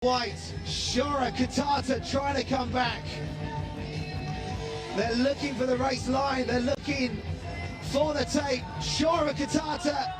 White, Shura, Kitata trying to come back. They're looking for the race line. They're looking for the tape. Shura, Kitata.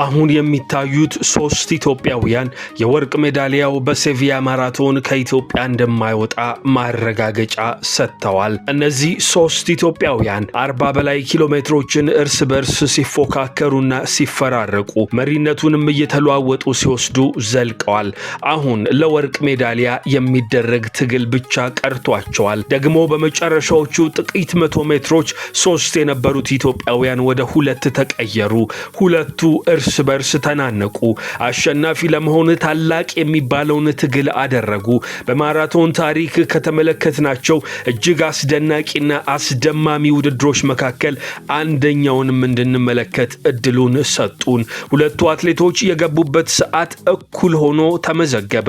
አሁን የሚታዩት ሶስት ኢትዮጵያውያን የወርቅ ሜዳሊያው በሴቪያ ማራቶን ከኢትዮጵያ እንደማይወጣ ማረጋገጫ ሰጥተዋል። እነዚህ ሶስት ኢትዮጵያውያን 40 በላይ ኪሎ ሜትሮችን እርስ በርስ ሲፎካከሩና ሲፈራረቁ መሪነቱንም እየተለዋወጡ ሲወስዱ ዘልቀዋል። አሁን ለወርቅ ሜዳሊያ የሚደረግ ትግል ብቻ ቀርቷቸዋል። ደግሞ በመጨረሻዎቹ ጥቂት መቶ ሜትሮች ሶስት የነበሩት ኢትዮጵያውያን ወደ ሁለት ተቀየሩ። ሁለቱ እርስ በርስ ተናነቁ። አሸናፊ ለመሆን ታላቅ የሚባለውን ትግል አደረጉ። በማራቶን ታሪክ ከተመለከትናቸው እጅግ አስደናቂና አስደማሚ ውድድሮች መካከል አንደኛውንም እንድንመለከት እድሉን ሰጡን። ሁለቱ አትሌቶች የገቡበት ሰዓት እኩል ሆኖ ተመዘገበ።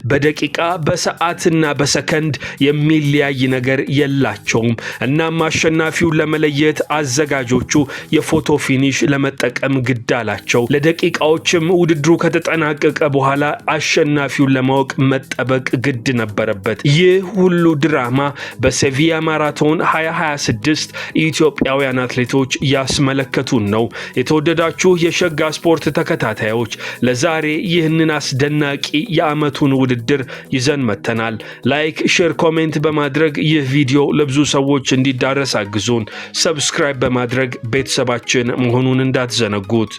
በደቂቃ በሰዓትና በሰከንድ የሚለያይ ነገር የላቸውም። እናም አሸናፊውን ለመለየት አዘጋጆቹ የፎቶ ፊኒሽ ለመጠቀም ግድ አላቸው። ለደቂቃዎችም ውድድሩ ከተጠናቀቀ በኋላ አሸናፊውን ለማወቅ መጠበቅ ግድ ነበረበት። ይህ ሁሉ ድራማ በሴቪያ ማራቶን 2026 ኢትዮጵያውያን አትሌቶች ያስመለከቱን ነው። የተወደዳችሁ የሸጋ ስፖርት ተከታታዮች ለዛሬ ይህንን አስደናቂ የዓመቱን ውድድር ይዘን መተናል። ላይክ፣ ሼር፣ ኮሜንት በማድረግ ይህ ቪዲዮ ለብዙ ሰዎች እንዲዳረስ አግዙን። ሰብስክራይብ በማድረግ ቤተሰባችን መሆኑን እንዳትዘነጉት።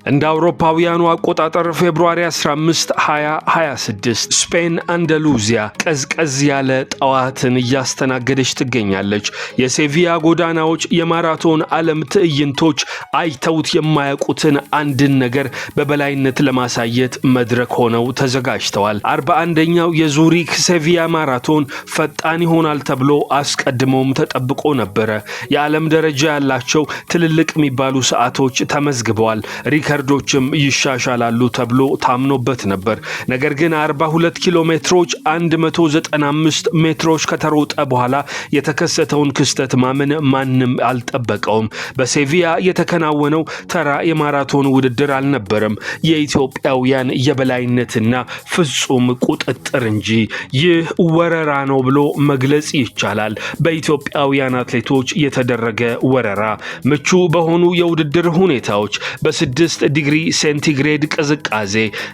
እንደ አውሮፓውያኑ አቆጣጠር ፌብሩዋሪ 15 2026 ስፔን አንዳሉዚያ ቀዝቀዝ ያለ ጠዋትን እያስተናገደች ትገኛለች። የሴቪያ ጎዳናዎች የማራቶን ዓለም ትዕይንቶች አይተውት የማያውቁትን አንድን ነገር በበላይነት ለማሳየት መድረክ ሆነው ተዘጋጅተዋል። 41ኛው የዙሪክ ሴቪያ ማራቶን ፈጣን ይሆናል ተብሎ አስቀድሞም ተጠብቆ ነበረ። የዓለም ደረጃ ያላቸው ትልልቅ የሚባሉ ሰዓቶች ተመዝግበዋል። ሪከርዶችም ይሻሻላሉ ተብሎ ታምኖበት ነበር። ነገር ግን 42 ኪሎ ሜትሮች 195 ሜትሮች ከተሮጠ በኋላ የተከሰተውን ክስተት ማመን ማንም አልጠበቀውም። በሴቪያ የተከናወነው ተራ የማራቶን ውድድር አልነበረም። የኢትዮጵያውያን የበላይነትና ፍጹም ቁጥጥር እንጂ። ይህ ወረራ ነው ብሎ መግለጽ ይቻላል። በኢትዮጵያውያን አትሌቶች የተደረገ ወረራ ምቹ በሆኑ የውድድር ሁኔታዎች በ6 ዲግሪ ሴንቲግሬድ ቅዝቃዜ፣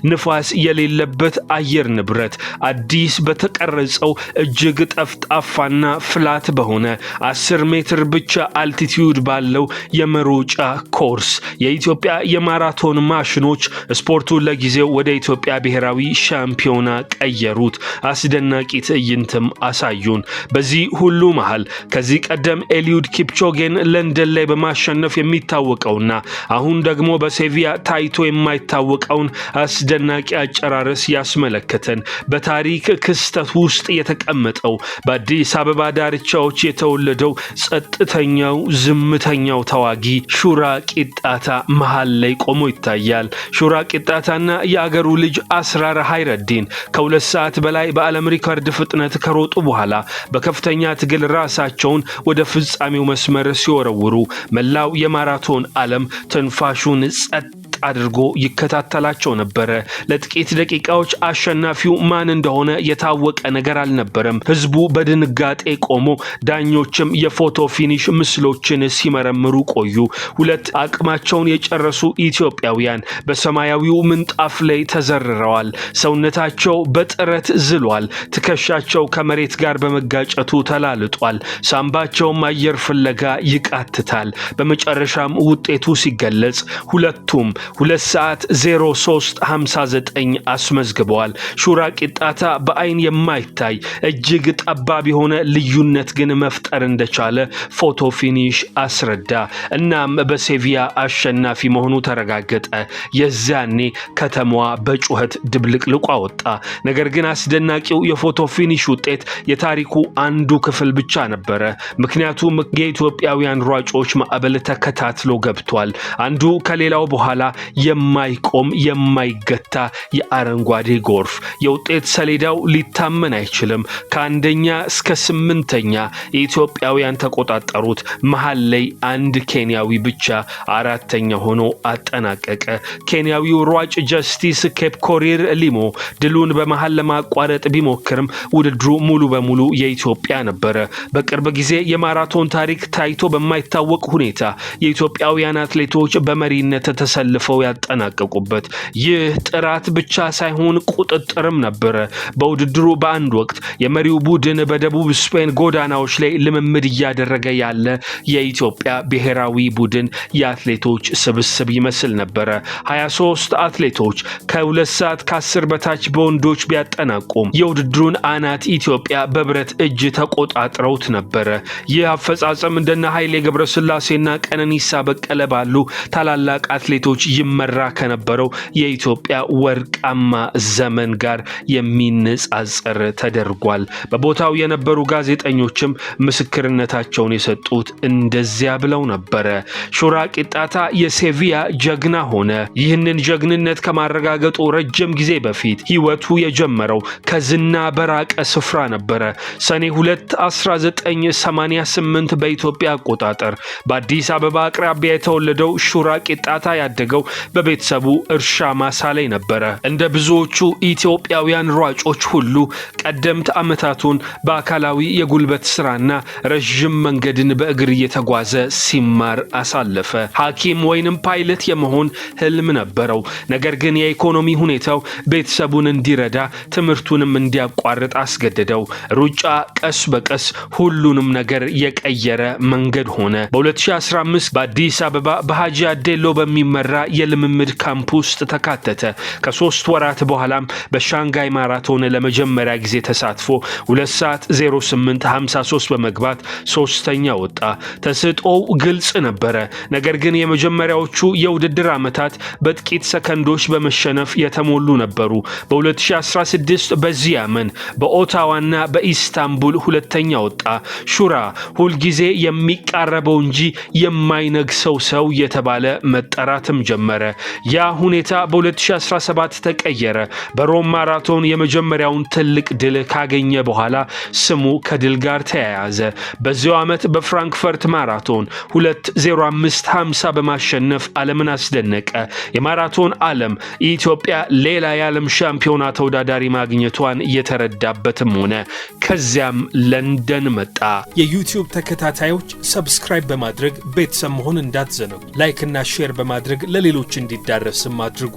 ንፋስ የሌለበት አየር ንብረት፣ አዲስ በተቀረጸው እጅግ ጠፍጣፋና ፍላት በሆነ 10 ሜትር ብቻ አልቲቲዩድ ባለው የመሮጫ ኮርስ የኢትዮጵያ የማራቶን ማሽኖች ስፖርቱን ለጊዜው ወደ ኢትዮጵያ ብሔራዊ ሻምፒዮና ቀየሩት። አስደናቂ ትዕይንትም አሳዩን። በዚህ ሁሉ መሃል ከዚህ ቀደም ኤሊዩድ ኪፕቾጌን ለንደን ላይ በማሸነፍ የሚታወቀውና አሁን ደግሞ በሴቪያ ታይቶ የማይታወቀውን አስደናቂ አጨራረስ ያስመለከተን በታሪክ ክስተት ውስጥ የተቀመጠው በአዲስ አበባ ዳርቻዎች የተወለደው ጸጥተኛው ዝምተኛው ተዋጊ ሹራ ቂጣታ መሃል ላይ ቆሞ ይታያል። ሹራ ቂጣታና የአገሩ ልጅ አስራር ሃይረዲን ከ2 ሰዓት በላይ በዓለም ሪከርድ ፍጥነት ከሮጡ በኋላ በከፍተኛ ትግል ራሳቸውን ወደ ፍጻሜው መስመር ሲወረውሩ መላው የማራቶን ዓለም ትንፋሹን ጸጥ አድርጎ ይከታተላቸው ነበር። ለጥቂት ደቂቃዎች አሸናፊው ማን እንደሆነ የታወቀ ነገር አልነበረም። ህዝቡ በድንጋጤ ቆሞ ዳኞችም የፎቶ ፊኒሽ ምስሎችን ሲመረምሩ ቆዩ። ሁለት አቅማቸውን የጨረሱ ኢትዮጵያውያን በሰማያዊው ምንጣፍ ላይ ተዘርረዋል። ሰውነታቸው በጥረት ዝሏል። ትከሻቸው ከመሬት ጋር በመጋጨቱ ተላልጧል። ሳምባቸውም አየር ፍለጋ ይቃትታል። በመጨረሻም ውጤቱ ሲገለጽ ሁለቱም 2 ሰዓት 03:59 አስመዝግበዋል። ሹራ ቂጣታ በአይን የማይታይ እጅግ ጠባብ የሆነ ልዩነት ግን መፍጠር እንደቻለ ፎቶ ፊኒሽ አስረዳ። እናም በሴቪያ አሸናፊ መሆኑ ተረጋገጠ። የዛኔ ከተማዋ በጩኸት ድብልቅልቋ ወጣ። ነገር ግን አስደናቂው የፎቶ ፊኒሽ ውጤት የታሪኩ አንዱ ክፍል ብቻ ነበረ። ምክንያቱም የኢትዮጵያውያን ሯጮች ማዕበል ተከታትሎ ገብቷል። አንዱ ከሌላው በኋላ የማይቆም የማይገታ የአረንጓዴ ጎርፍ የውጤት ሰሌዳው ሊታመን አይችልም። ከአንደኛ እስከ 8ኛ ኢትዮጵያውያን ተቆጣጠሩት። መሃል ላይ አንድ ኬንያዊ ብቻ 4ኛ ሆኖ አጠናቀቀ። ኬንያዊው ሯጭ ጀስቲስ ኬፕኮሪር ሊሞ ድሉን በመሃል ለማቋረጥ ቢሞክርም ውድድሩ ሙሉ በሙሉ የኢትዮጵያ ነበር። በቅርብ ጊዜ የማራቶን ታሪክ ታይቶ በማይታወቅ ሁኔታ የኢትዮጵያውያን አትሌቶች በመሪነት ተሰልፈው ያጠናቀቁበት ይህ ጥራት ብቻ ሳይሆን ቁጥጥርም ነበር። በውድድሩ በአንድ ወቅት የመሪው ቡድን በደቡብ ስፔን ጎዳናዎች ላይ ልምምድ እያደረገ ያለ የኢትዮጵያ ብሔራዊ ቡድን የአትሌቶች ስብስብ ይመስል ነበር። 23 አትሌቶች ከ2 ሰዓት ከ10 በታች በወንዶች ቢያጠናቁም የውድድሩን አናት ኢትዮጵያ በብረት እጅ ተቆጣጥረውት ነበር። ይህ አፈጻጸም እንደነ ኃይሌ ገብረስላሴና ቀነኒሳ በቀለ ባሉ ታላላቅ አትሌቶች ይመራ ከነበረው የኢትዮጵያ ወርቃማ ዘመን ጋር የሚነጻጸር ተደርጓል። በቦታው የነበሩ ጋዜጠኞችም ምስክርነታቸውን የሰጡት እንደዚያ ብለው ነበር። ሹራ ቂጣታ የሴቪያ ጀግና ሆነ። ይህንን ጀግንነት ከማረጋገጡ ረጅም ጊዜ በፊት ህይወቱ የጀመረው ከዝና በራቀ ስፍራ ነበር። ሰኔ 2 1988 በኢትዮጵያ አቆጣጠር በአዲስ አበባ አቅራቢያ የተወለደው ሹራ ቂጣታ ያደገው በቤተሰቡ እርሻ ማሳ ላይ ነበር። እንደ ብዙዎቹ ኢትዮጵያውያን ሯጮች ሁሉ ቀደምት ዓመታቱን በአካላዊ የጉልበት ስራና ረጅም መንገድን በእግር እየተጓዘ ሲማር አሳለፈ። ሐኪም ወይንም ፓይለት የመሆን ህልም ነበረው። ነገር ግን የኢኮኖሚ ሁኔታው ቤተሰቡን እንዲረዳ ትምህርቱንም እንዲያቋርጥ አስገደደው። ሩጫ ቀስ በቀስ ሁሉንም ነገር የቀየረ መንገድ ሆነ። በ2015 በአዲስ አበባ በሃጂ አዴሎ በሚመራ የልምምድ ካምፕ ውስጥ ተካተተ። ከ3 ወራት በኋላም በሻንጋይ ማራቶን ለመጀመሪያ ጊዜ ተሳትፎ 2 ሰዓት 08:53 በመግባት 3ኛ ወጣ። ተሰጥኦው ግልጽ ነበር። ነገር ግን የመጀመሪያዎቹ የውድድር ዓመታት በጥቂት ሰከንዶች በመሸነፍ የተሞሉ ነበሩ። በ2016 በዚህ ዓመት በኦታዋና በኢስታንቡል 2ኛ ወጣ። ሹራ ሁልጊዜ የሚቃረበው እንጂ የማይነግሰው ሰው የተባለ መጠራትም ጀመረ። ያ ሁኔታ በ2017 ተቀየረ። በሮም ማራቶን የመጀመሪያውን ትልቅ ድል ካገኘ በኋላ ስሙ ከድል ጋር ተያያዘ። በዚያው ዓመት በፍራንክፈርት ማራቶን 2:05:50 በማሸነፍ ዓለምን አስደነቀ። የማራቶን ዓለም ኢትዮጵያ ሌላ የዓለም ሻምፒዮና ተወዳዳሪ ማግኘቷን የተረዳበትም ሆነ። ከዚያም ለንደን መጣ። የዩቲዩብ ተከታታዮች ሰብስክራይብ በማድረግ ቤተሰብ መሆን እንዳትዘነጉ። ላይክ እና ሼር በማድረግ ለሌሎች እንዲዳረስም አድርጉ።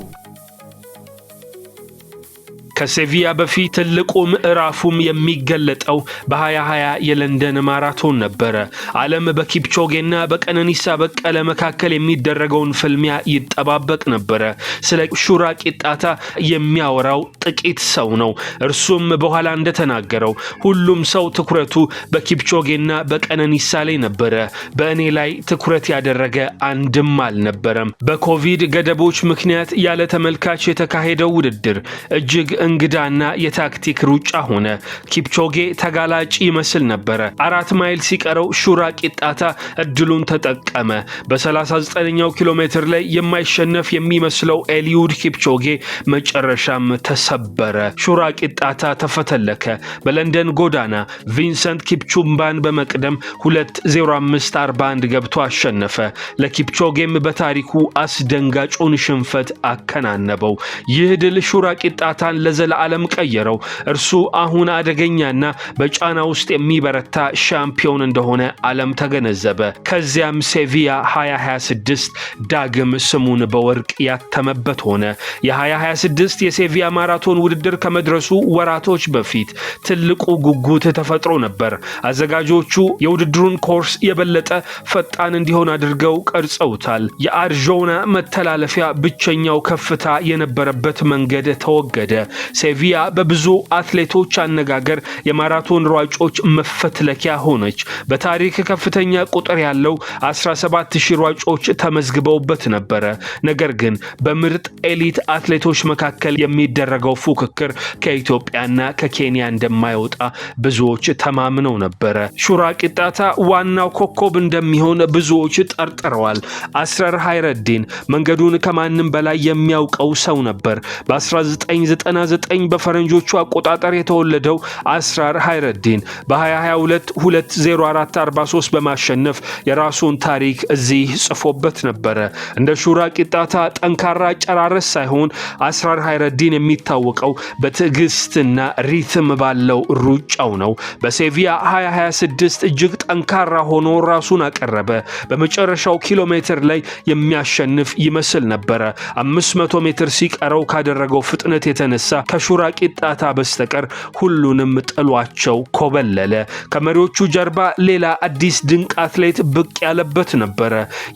ከሴቪያ በፊት ትልቁ ምዕራፉም የሚገለጠው በ2020 የለንደን ማራቶን ነበር። ዓለም በኪፕቾጌና በቀነኒሳ በቀለ መካከል የሚደረገውን ፍልሚያ ይጠባበቅ ነበር። ስለ ሹራ ቂጣታ የሚያወራው ጥቂት ሰው ነው። እርሱም በኋላ እንደተናገረው ሁሉም ሰው ትኩረቱ በኪፕቾጌና በቀነኒሳ ላይ ነበር። በእኔ ላይ ትኩረት ያደረገ አንድም አልነበረም። በኮቪድ ገደቦች ምክንያት ያለ ተመልካች የተካሄደው ውድድር እጅግ እንግዳና የታክቲክ ሩጫ ሆነ። ኪፕቾጌ ተጋላጭ ይመስል ነበር። 4 ማይል ሲቀረው ሹራ ቂጣታ እድሉን ተጠቀመ። በ39ኛው ኪሎ ሜትር ላይ የማይሸነፍ የሚመስለው ኤሊዩድ ኪፕቾጌ መጨረሻም ተሰበረ። ሹራ ቂጣታ ተፈተለከ። በለንደን ጎዳና ቪንሰንት ኪፕቹምባን በመቅደም 2:05:41 ገብቶ አሸነፈ። ለኪፕቾጌም በታሪኩ አስደንጋጩን ሽንፈት አከናነበው። ይህ ድል ሹራ ቂጣታን ለዘላለም ቀየረው። እርሱ አሁን አደገኛና በጫና ውስጥ የሚበረታ ሻምፒዮን እንደሆነ ዓለም ተገነዘበ። ከዚያም ሴቪያ 2026 ዳግም ስሙን በወርቅ ያተመበት ሆነ። የ2026 የሴቪያ ማራቶን ውድድር ከመድረሱ ወራቶች በፊት ትልቁ ጉጉት ተፈጥሮ ነበር። አዘጋጆቹ የውድድሩን ኮርስ የበለጠ ፈጣን እንዲሆን አድርገው ቀርጸውታል። የአርጆና መተላለፊያ ብቸኛው ከፍታ የነበረበት መንገድ ተወገደ። ሴቪያ በብዙ አትሌቶች አነጋገር የማራቶን ሯጮች መፈትለኪያ ሆነች። በታሪክ ከፍተኛ ቁጥር ያለው 17000 ሯጮች ተመዝግበውበት ነበር። ነገር ግን በምርጥ ኤሊት አትሌቶች መካከል የሚደረገው ፉክክር ከኢትዮጵያና ከኬንያ እንደማይወጣ ብዙዎች ተማምነው ነበር። ሹራ ቂጣታ ዋናው ኮከብ እንደሚሆን ብዙዎች ጠርጥረዋል። አስራር ሃይረዲን መንገዱን ከማንም በላይ የሚያውቀው ሰው ነበር። በ1999 በፈረንጆቹ አቆጣጠር የተወለደው አስራር ሃይረዲን በ2022 2:04:43 በማሸነፍ የራሱን ታሪክ እዚህ ጽፎበት ነበር። እንደ ሹራ ቂጣታ ጠንካራ አጨራረስ ሳይሆን አስራር ሃይረዲን የሚታወቀው በትዕግስትና ሪትም ባለው ሩጫው ነው። በሴቪያ 2026 እጅግ ጠንካራ ሆኖ ራሱን አቀረበ። በመጨረሻው ኪሎ ሜትር ላይ የሚያሸንፍ ይመስል ነበር። 500 ሜትር ሲቀረው ካደረገው ፍጥነት የተነሳ ከሹራ ቂጣታ በስተቀር ሁሉንም ጥሏቸው ኮበለለ። ከመሪዎቹ ጀርባ ሌላ አዲስ ድንቅ አትሌት ብቅ ያለበት ነበር።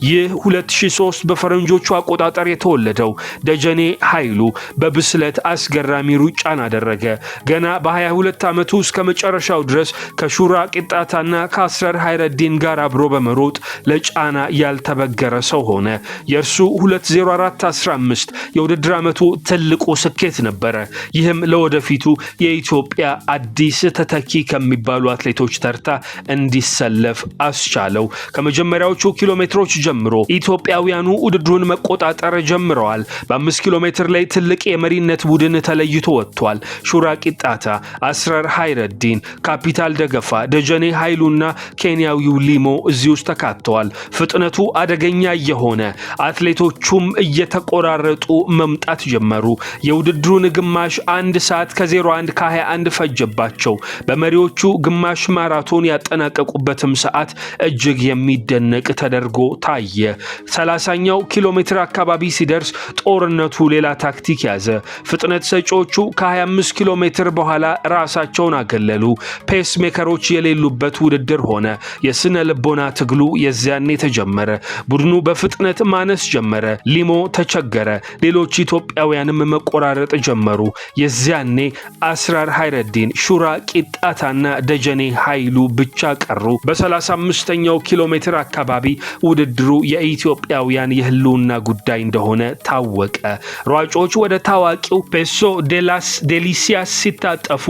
ይህ 2003 በፈረንጆቹ አቆጣጠር የተወለደው ደጀኔ ኃይሉ በብስለት አስገራሚ ሩጫን አደረገ። ገና በ22 ዓመቱ እስከመጨረሻው ድረስ ከሹራ ቂጣታና ከአስራር ሃይረዲን ጋር አብሮ በመሮጥ ለጫና ያልተበገረ ሰው ሆነ። የእርሱ 2:04:15 የውድድር ዓመቱ ትልቁ ስኬት ነበር። ይህም ለወደፊቱ የኢትዮጵያ አዲስ ተተኪ ከሚባሉ አትሌቶች ተርታ እንዲሰለፍ አስቻለው። ከመጀመሪያዎቹ ኪሎ ሜትሮች ጀምሮ ኢትዮጵያውያኑ ውድድሩን መቆጣጠር ጀምረዋል። በ5 ኪሎ ሜትር ላይ ትልቅ የመሪነት ቡድን ተለይቶ ወጥቷል። ሹራ ቂጣታ፣ አስራር ሃይረዲን፣ ካፒታል ደገፋ፣ ደጀኔ ኃይሉና ኬንያዊው ሊሞ እዚህ ውስጥ ተካተዋል። ፍጥነቱ አደገኛ የሆነ አትሌቶቹም እየተቆራረጡ መምጣት ጀመሩ። የውድድሩን ግማሽ 1 ሰዓት ከ01:21 ፈጀባቸው። በመሪዎቹ ግማሽ ማራቶን ያጠናቀቁበትም ሰዓት እጅግ የሚደነቅ ተደርጎ ታየ። 30ኛው ኪሎ ሜትር አካባቢ ሲደርስ ጦርነቱ ሌላ ታክቲክ ያዘ። ፍጥነት ሰጪዎቹ ከ25 ኪሎ ሜትር በኋላ ራሳቸውን አገለሉ። ፔስ ሜከሮች የሌሉበት ውድድር ሆነ። የስነ ልቦና ትግሉ የዚያኔ ተጀመረ። ቡድኑ በፍጥነት ማነስ ጀመረ። ሊሞ ተቸገረ። ሌሎች ኢትዮጵያውያንም መቆራረጥ ጀመሩ። የዚያኔ አስራር ሃይረዲን፣ ሹራ ቂጣታና ደጀኔ ኃይሉ ብቻ ቀሩ። በ35ኛው ኪሎ ሜትር አካባቢ ውድድሩ የኢትዮጵያውያን የህልውና ጉዳይ እንደሆነ ታወቀ። ሯጮች ወደ ታዋቂው ፔሶ ዴላስ ዴሊሲያስ ሲታጠፉ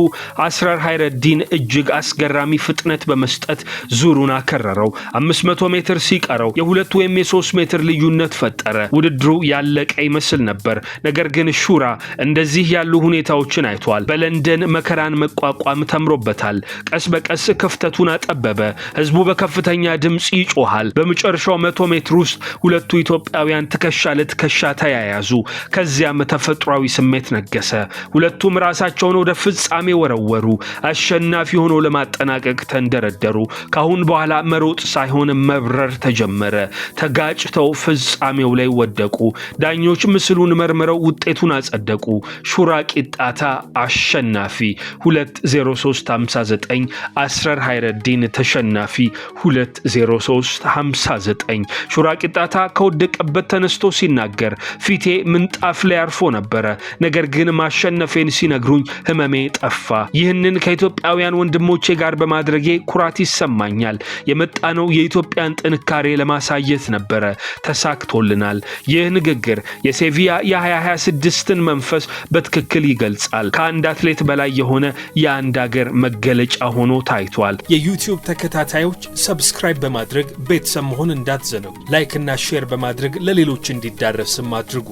አስራር ሃይረዲን እጅግ አስገራሚ ፍጥነት በመስጠት ዙሩን አከረረው። 500 ሜትር ሲቀረው የ2 ወይም የ3 ሜትር ልዩነት ፈጠረ። ውድድሩ ያለቀ ይመስል ነበር። ነገር ግን ሹራ እንደዚህ ያሉ ሁኔታዎችን አይቷል። በለንደን መከራን መቋቋም ተምሮበታል። ቀስ በቀስ ክፍተቱን አጠበበ። ህዝቡ በከፍተኛ ድምጽ ይጮሃል። በመጨረሻው 100 ሜትር ውስጥ ሁለቱ ኢትዮጵያውያን ትከሻ ለትከሻ ተያያዙ። ከዚያም ተፈጥሯዊ ስሜት ነገሰ። ሁለቱም ራሳቸውን ወደ ፍጻሜ ወረወሩ። አሸናፊ ሆኖ ለማጠናቀቅ ተንደረደሩ። ካሁን በኋላ መሮጥ ሳይሆን መብረር ተጀመረ። ተጋጭተው ፍጻሜው ላይ ወደቁ። ዳኞች ምስሉን መርምረው ውጤቱን አጸደቁ። ሹራ ቂጣታ አሸናፊ 2:03:59፣ አስራር ሃይረዲን ተሸናፊ 2:03:59። ሹራ ቂጣታ ከወደቀበት ተነስቶ ሲናገር ፊቴ ምንጣፍ ላይ አርፎ ነበር። ነገር ግን ማሸነፌን ሲነግሩኝ ህመሜ ጠፋ። ይህንን ከኢትዮጵያውያን ወንድሞቼ ጋር በማድረጌ ኩራት ይሰማኛል። የመጣነው የኢትዮጵያን ጥንካሬ ለማሳየት ነበር። ተሳክቶልናል። ይህ ንግግር የሴቪያ የ2026ን መንፈስ በትክክል ይገልጻል። ከአንድ አትሌት በላይ የሆነ የአንድ ሀገር መገለጫ ሆኖ ታይቷል። የዩቲዩብ ተከታታዮች ሰብስክራይብ በማድረግ ቤተሰብ መሆን እንዳትዘነጉ። ላይክ እና ሼር በማድረግ ለሌሎች እንዲዳረስም አድርጉ።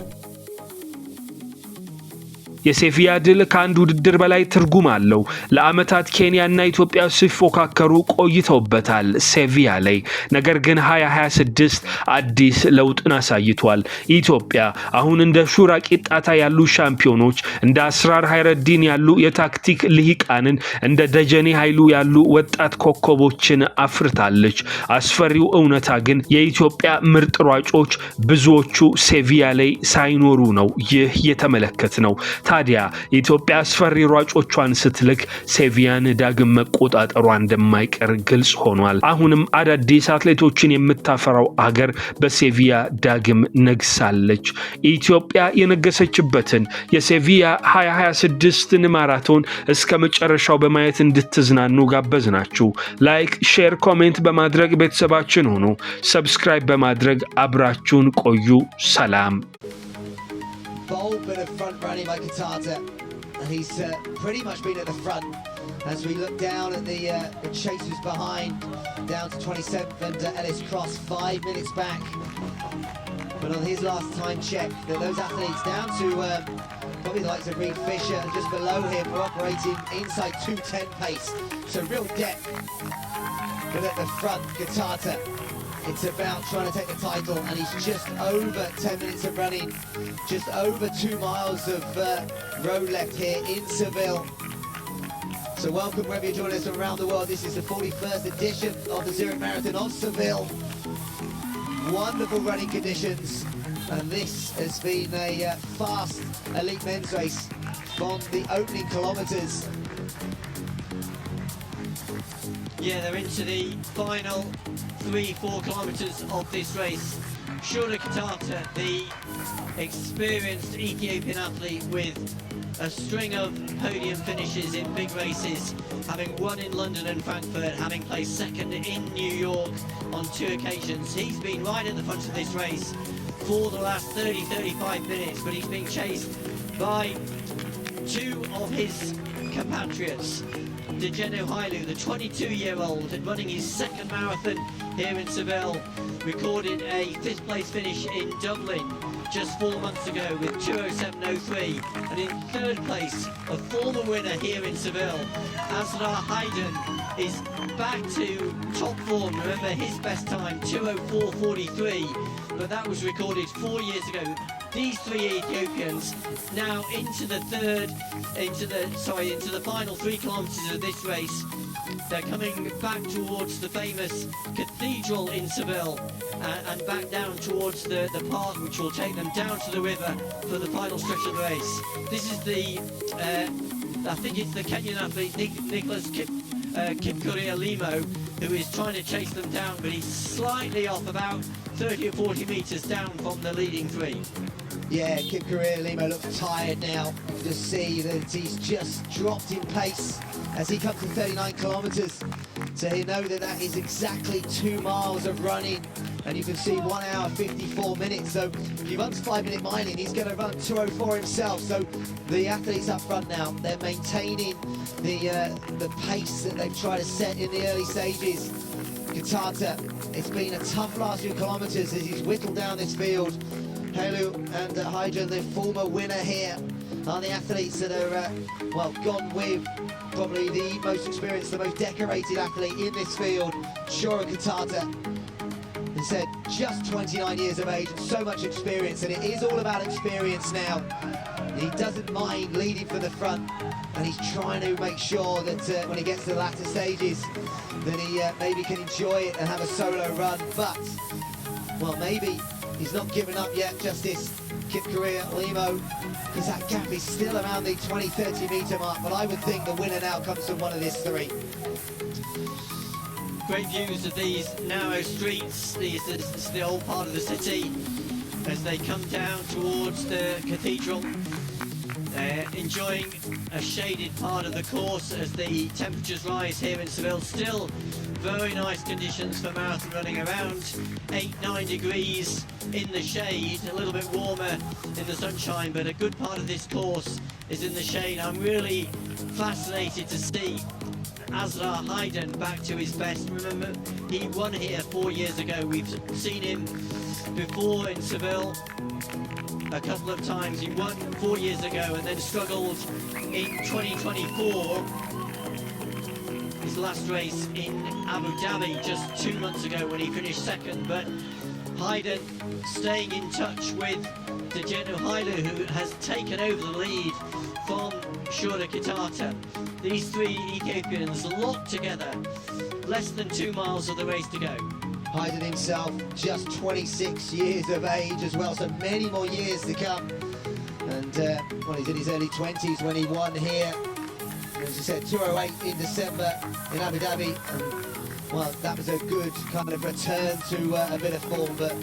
የሴቪያ ድል ከአንድ ውድድር በላይ ትርጉም አለው። ለአመታት ኬንያና ኢትዮጵያ ሲፎካከሩ ቆይተውበታል ሴቪያ ላይ። ነገር ግን 2026 አዲስ ለውጥን አሳይቷል። ኢትዮጵያ አሁን እንደ ሹራ ቂጣታ ያሉ ሻምፒዮኖች፣ እንደ አስራር ሃይረዲን ያሉ የታክቲክ ልሂቃንን፣ እንደ ደጀኔ ኃይሉ ያሉ ወጣት ኮከቦችን አፍርታለች። አስፈሪው እውነታ ግን የኢትዮጵያ ምርጥ ሯጮች ብዙዎቹ ሴቪያ ላይ ሳይኖሩ ነው ይህ የተመለከትነው። ታዲያ ኢትዮጵያ አስፈሪ ሯጮቿን ስትልክ ሴቪያን ዳግም መቆጣጠሯ እንደማይቀር ግልጽ ሆኗል። አሁንም አዳዲስ አትሌቶችን የምታፈራው አገር በሴቪያ ዳግም ነግሳለች። ኢትዮጵያ የነገሰችበትን የሴቪያ 2026 ማራቶን እስከ መጨረሻው በማየት እንድትዝናኑ ጋበዝናችሁ። ላይክ፣ ሼር፣ ኮሜንት በማድረግ ቤተሰባችን ሁኑ። ሰብስክራይብ በማድረግ አብራችሁን ቆዩ። ሰላም። Bold bit of front running by Kitata, and he's pretty much been at the front as we look down at the chasers behind, down to 27th and Ellis Cross 5 minutes back. But on his last time check, those athletes down to probably the likes of Reed Fisher just below him are operating inside 2:10 pace, so real depth. But at the front, Kitata, it's about trying to take the title, and he's just over 10 minutes of running, just over 2 miles of road left here in Seville. So welcome wherever you're joining us from around the world. This is the 41st edition of the Zurich Marathon of Seville. Wonderful running conditions, and this has been a fast elite men's race from the opening kilometres. Yeah, they're into the final 3-4 kilometres of this race. Shura Kitata, the experienced Ethiopian athlete with a string of podium finishes in big races, having won in London and Frankfurt, having placed second in New York on 2 occasions. He's been right at the front of this race for the last 30-35 minutes, but he's being chased by 2 of his compatriots. Dejenu Hailu, the 22-year-old, running his second marathon here in Seville, recorded a 5th place finish in Dublin just 4 months ago with 2:07.03, and in 3rd place, a former winner here in Seville, Asrar Haydn, is back to top form. Remember his best time, 2:04.43, but that was recorded 4 years ago. These 3 Ethiopians now into the final 3 kilometres of this race. They're coming back towards the famous cathedral in Seville and back down towards the park, which will take them down to the river for the final stretch of the race. This is the, I think it's the Kenyan athlete Nicholas Kipkorir Limo, who is trying to chase them down, but he's slightly off, about 30 or 40 metres down from the leading 3. Yeah, Kipkorir Limo looks tired now. You can just see that he's just dropped in pace as he comes to 39 kilometres. So you know that is exactly 2 miles of running, and you can see 1 hour 54 minutes. So if he runs 5-minute miling, he's going to run 2:04 himself. So the athletes up front now, they're maintaining the pace that they've tried to set in the early stages. Kitata, it's been a tough last few kilometres as he's whittled down this field. Helu and Hydra, the former winner here, are the athletes that are, gone with probably the most experienced, the most decorated athlete in this field, Shura Kitata. He said just 29 years of age, so much experience, and it is all about experience now. He doesn't mind leading from the front, and he's trying to make sure that when he gets to the latter stages, that he maybe can enjoy it and have a solo run, but, maybe he's not given up yet, just this Kipkorir Limo, because that gap is still around the 20-30 metre mark, but I would think the winner now comes from one of these 3. Great views of these narrow streets. This is the old part of the city as they come down towards the cathedral. Enjoying a shaded part of the course as the temperatures rise here in Seville. Still very nice conditions for marathon running, around 8-9 degrees in the shade, a little bit warmer in the sunshine, but a good part of this course is in the shade. I'm really fascinated to see Asrar Haydn back to his best. Remember, he won here 4 years ago. We've seen him before in Seville a couple of times. He won 4 years ago and then struggled in 2024. His last race in Abu Dhabi just 2 months ago when he finished second, but Haydn staying in touch with Dejenu Hailu, who has taken over the lead from Shura Kitata. These 3 Ethiopians locked together, less than 2 miles of the race to go. Haydn himself just 26 years of age as well, so many more years to come. And and well, he's in his early 20s when he won here. As you said, 2:08 in December in Abu Dhabi. And, well, that was a good kind of return to a bit of form, but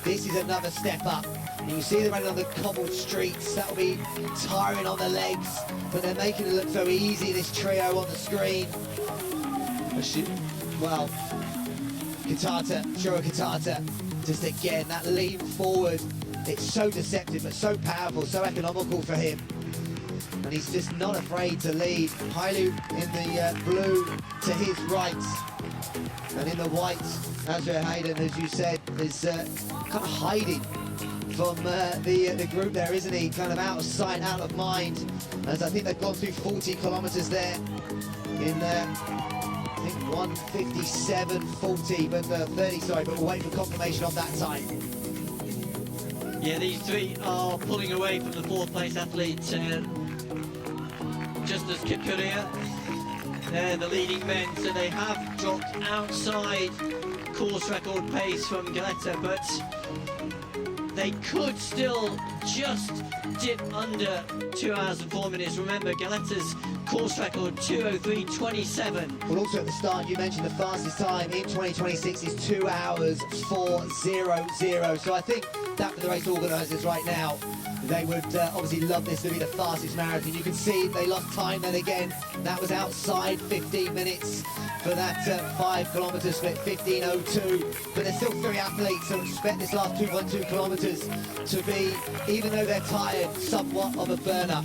this is another step up. You see them running on the cobbled streets. That'll be tiring on the legs, but they're making it look so easy, this trio on the screen. Well, Kitata, Shura Kitata, just again, that lean forward. It's so deceptive, but so powerful, so economical for him. And he's just not afraid to lead. Hailu in the blue to his right. And in the white, Abderehman, as you said, is kind of hiding from the group there, isn't he? Kind of out of sight, out of mind. As I think they've gone through 40 kilometers there in, I think 1:57.40, but 30, sorry, but we'll wait for confirmation of that time. Yeah, these three are pulling away from the fourth place athlete, just as Kitata. They're the leading men, so they have dropped outside course record pace from Kitata, but they could still just dip under 2 hours and 4 minutes. Remember, Galeta's course record 2:03.27. Well, also at the start, you mentioned the fastest time in 2026 is 2 hours 4:00. So I think that for the race organisers right now, they would obviously love this to be the fastest marathon. You can see they lost time then again. That was outside 15 minutes for that 5 kilometre split, 15:02. But there's still three athletes, so expect this last 2.2 kilometres to be, even though they're tired, somewhat of a burner.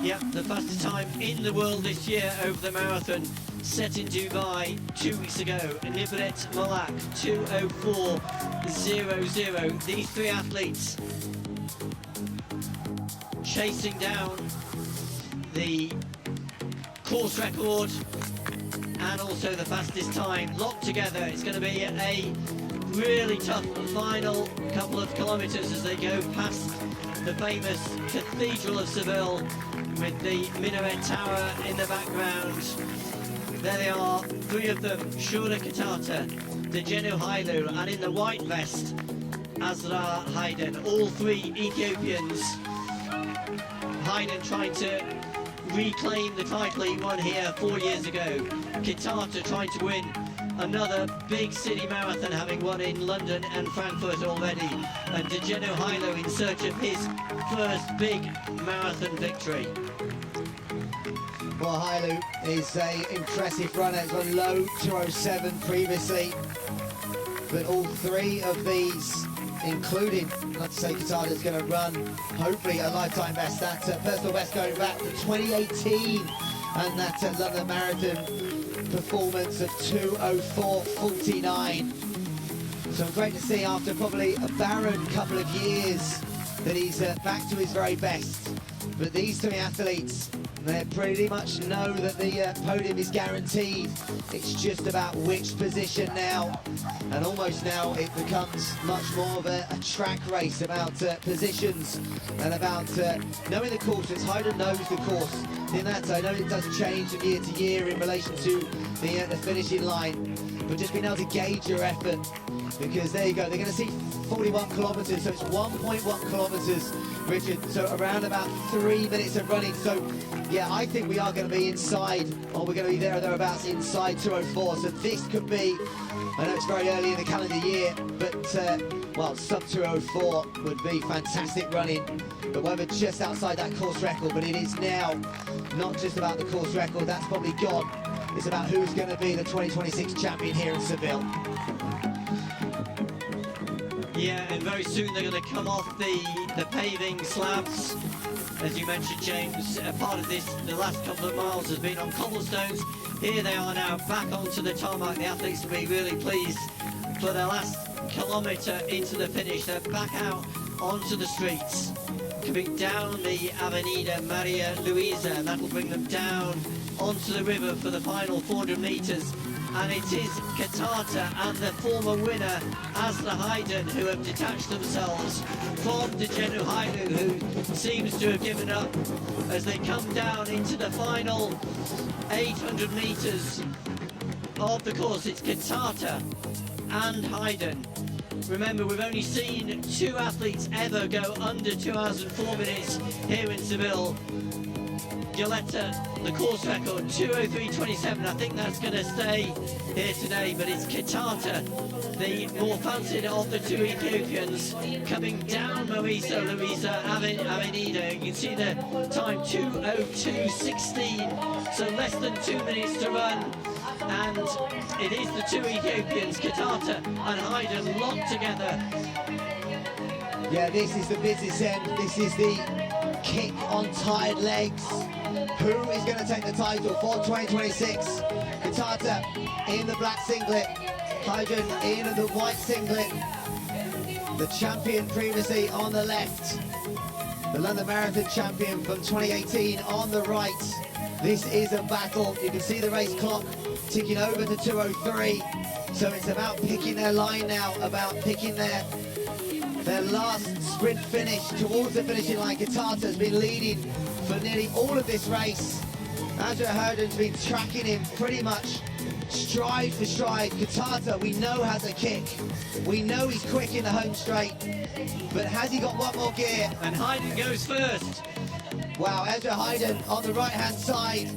Yep, the fastest time in the world this year over the marathon, set in Dubai 2 weeks ago. Nibret Malak, 2:04.00. These three athletes chasing down the course record and also the fastest time locked together. It's going to be a really tough final couple of kilometres as they go past the famous Cathedral of Seville with the minaret tower in the background. There they are, three of them, Shura Kitata, Dejenu Hailu, and in the white vest, Asrar Haydn, all three Ethiopians. Haydn trying to reclaim the title he won here 4 years ago. Kitata trying to win another big city marathon, having won in London and Frankfurt already. And Dejenu Hailu in search of his first big marathon victory. Well, Hailu is an impressive runner. It's on low 2:07 previously. But all three of these, including, let's say Kitata, is going to run, hopefully, a lifetime best. That personal best going back to 2018. And that London Marathon performance of 2:04.49. So great to see after probably a barren couple of years that he's back to his very best. But these three athletes, they pretty much know that the podium is guaranteed. It's just about which position now. And almost now it becomes much more of a track race about positions and about knowing the course. It's Haydn knows the course. In that, I know it does change from year to year in relation to the finishing line. But just being able to gauge your effort, because there you go, they're going to see 41 kilometres, so it's 1.1 kilometres, Richard, so around about 3 minutes of running. So yeah, I think we are going to be inside, or we're going to be there or thereabouts inside 2:04. So this could be, I know it's very early in the calendar year, but well, sub 2:04 would be fantastic running. But we're just outside that course record, but it is now not just about the course record, that's probably gone. It's about who's going to be the 2026 champion here in Seville. Yeah, and very soon they're going to come off the paving slabs. As you mentioned, James, a part of this, the last couple of miles has been on cobblestones. Here they are now back onto the tarmac. The athletes will be really pleased for their last kilometre into the finish. They're back out onto the streets, coming down the Avenida Maria Luisa, and that will bring them down onto the river for the final 400 metres. And it is Kitata and the former winner Asrar who have detached themselves from Dejenu Hailu, who seems to have given up as they come down into the final 800 metres of the course. It's Kitata and Haydn Remember, we've only seen 2 athletes ever go under 2 hours and 4 minutes here in Seville. Gilletta, the course record, 2:03.27. I think that's going to stay here today, but it's Kitata, the more fancied of the 2 Ethiopians, coming down Louisa Avenida. You can see the time, 2:02.16, so less than 2 minutes to run. And it is the 2 Ethiopians, Kitata and Hayden, locked together. Yeah, this is the business end. This is the kick on tired legs. Who is going to take the title for 2026? Kitata in the black singlet, Hayden in the white singlet. The champion previously on the left, the London Marathon champion from 2018 on the right. This is a battle. You can see the race clock ticking over to 2:03. So it's about picking their line now, about picking their last sprint finish towards the finishing line. Kitata has been leading for nearly all of this race. Abderehman's been tracking him pretty much stride for stride. Kitata, we know, has a kick. We know he's quick in the home straight. But has he got one more gear? And Hayden goes first. Wow, Hayden on the right-hand side.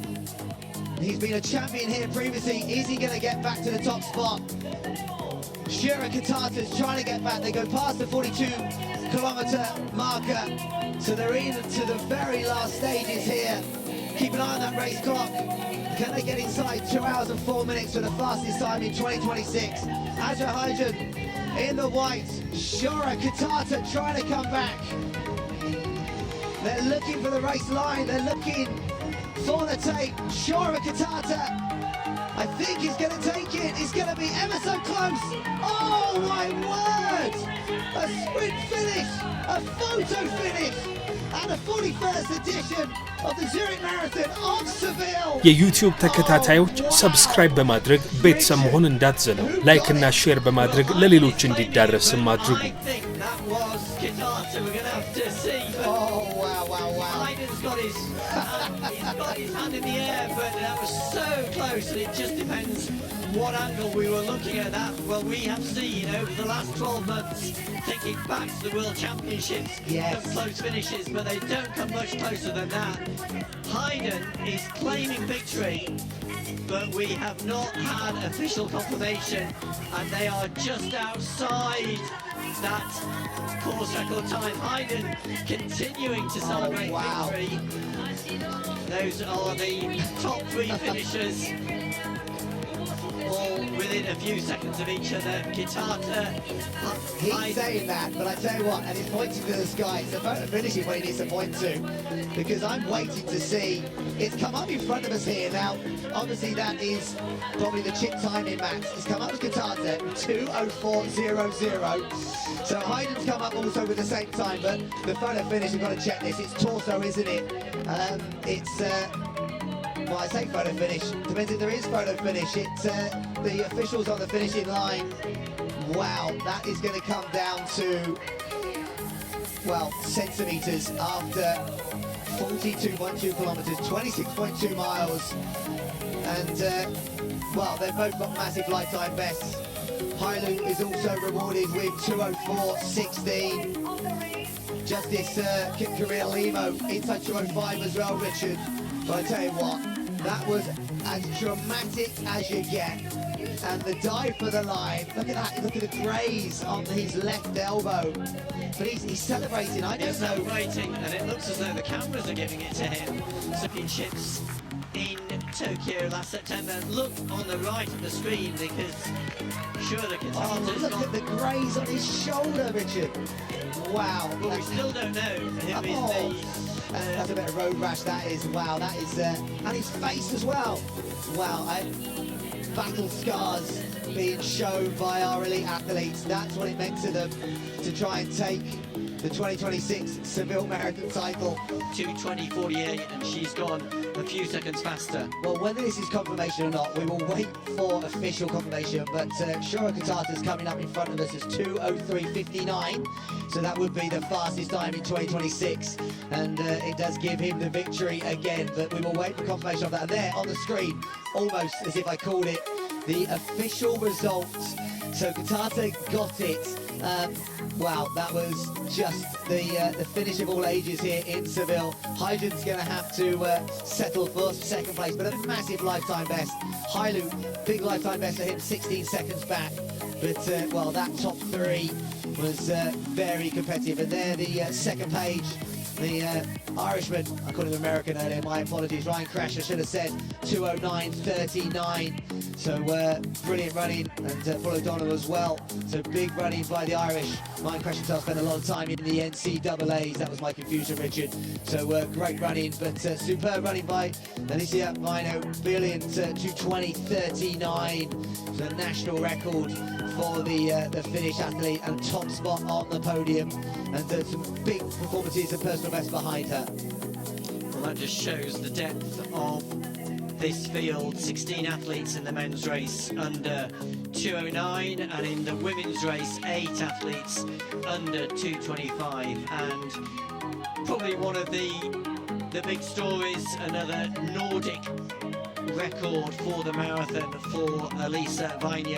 He's been a champion here previously. Is he going to get back to the top spot? Shura Kitata's trying to get back. They go past the 42-kilometer marker. So they're into the very last stages here. Keep an eye on that race clock. Can they get inside 2 hours and 4 minutes for the fastest time in 2026? Hayden in the white. Shura Kitata trying to come back. They're looking for the race line. They're looking for the tape. Shura Kitata, I think he's going to take it. It's going to be ever so close. Oh my word! A sprint finish, a photo finish, and a 41st edition of the Zurich Marathon of Seville. የዩቲዩብ ተከታታዮች ሰብስክራይብ በማድረግ ቤተሰብ መሆን እንዳትዘኑ፣ ላይክ እና ሼር በማድረግ ለሌሎች እንዲዳረስም አድርጉ። He's got his hand in the air, but that was so close, and it just depends what angle we were looking at that. Well, we have seen over the last 12 months, thinking back to the World Championships, some close finishes, but they don't come much closer than that. Hayden is claiming victory, but we have not had official confirmation, and they are just outside that course record time. Hayden continuing to celebrate victory. Those are the top 3 finishers, all within a few seconds of each other. Kitata, he's saying that, but I tell you what, and he's pointing to the sky. It's about to finish where he needs to point to, because I'm waiting to see. It's come up in front of us here now. Obviously, that is probably the chip timing max. It's come up with Kitata, 2:04.00. So Hayden's come up also with the same time, but the photo finish, we've got to check this. It's torso, isn't it? Well, I say photo finish. Depends if there is photo finish. It's the officials on the finishing line. Wow, that is going to come down to, well, centimetres after 42.2 kilometres, 26.2 miles. And, well, they've both got massive lifetime bests. Hailu is also rewarded with 2:04.16. Justice Korea Limo inside 2:05 as well, Richard. But I tell you what, that was as dramatic as you get. And the dive for the line, look at that, look at the graze on his left elbow. But he's celebrating, I don't know. Celebrating, and it looks as though the cameras are giving it to him. Championships in Tokyo last September. Look on the right of the screen, because sure the Kitata's look at the graze on his shoulder, Richard. Wow. But we still don't know who is the... That's a bit of road rash, that is. Wow, that is... and his face as well. Wow, battle scars being shown by our elite athletes. That's what it meant to them to try and take the 2026 Seville Marathon title. 2:20.48, and she's gone a few seconds faster. Well, whether this is confirmation or not, we will wait for official confirmation, but Shura Kitata's coming up in front of us as 2:03.59, so that would be the fastest time in 2026, and it does give him the victory again, but we will wait for confirmation of that. And there on the screen, almost as if I called it, the official results. So Kitata got it. Wow, that was just the finish of all ages here in Seville. Hyden's going to have to settle for second place, but a massive lifetime best. Hailu, big lifetime best for him, 16 seconds back. But, well, that top three was very competitive. And there, the second page, the Irishman, I called him American earlier, my apologies, Ryan Crasher should have said 2:09.39. So brilliant running, and Paul O'Donnell as well. So big running by the Irish. Ryan Crasher spent a lot of time in the NCAAs, that was my confusion, Richard. So great running, but superb running by Alicia Vino, brilliant 2:20.39. So a national record for the Finnish athlete, and top spot on the podium, and some big performances and personal best behind her. Well, that just shows the depth of this field. 16 athletes in the men's race under 2:09, and in the women's race 8 athletes under 2:25, and probably one of the big stories, another Nordic record for the marathon for Elisa Vainio.